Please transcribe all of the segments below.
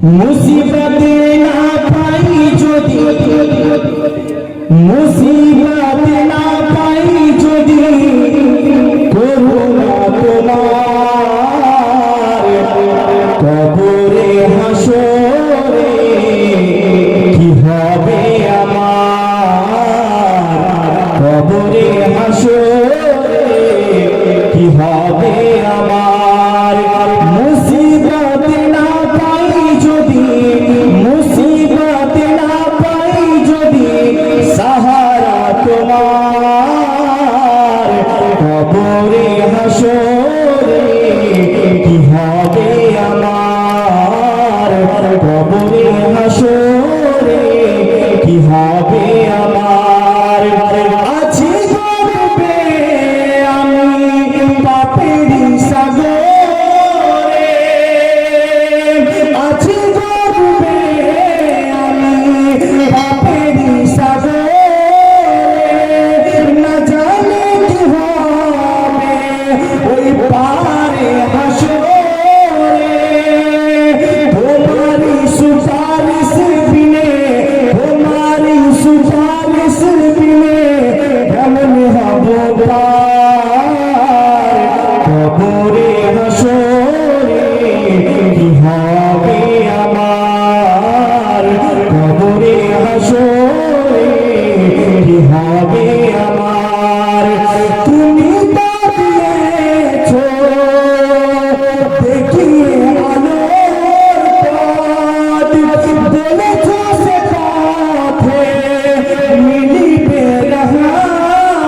মুসিবতে না পাই যদি, মুসিবতে না পাই যদি করুণা তোমার, কবরে হাসরে কি হবে আমার, কবরে হাসরে কি হবে আমার। মুসিবতে না পাই যদি, মুসিবতে না পাই যদি সাহারা তোমার, কবরে হাসরে কি হবে আমার, কবরে হাসরে কি হবে আমার। আছি গর্বে আমি পাপেরই সাগরে, আছি গর্বে আমি পাপেরই সাগরে, না জানি কি হবে ওই পারে হাসরে। তোমারি সুপারিশ বিনে, তোমারি সুপারিশ বিনে কেমন হব পার, কবরে হাসরে কি হবে আমার, কবরে হাসরে কি হবে আমার। তুমি তো দিয়েছো দেখিয়ে আলোর পথ, বলেছো সে পথে মিলিবে রহমত।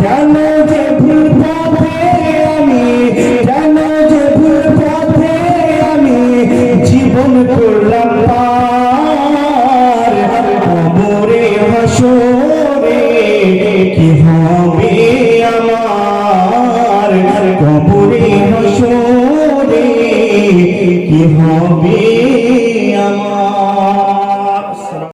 কেন যে ভুল পথে আমি, কেন যে ভুল পথে আমি জীবন করলাম পার, কবরে হাসরে কি হবে আমার, কবরে হাসরে কি হবে।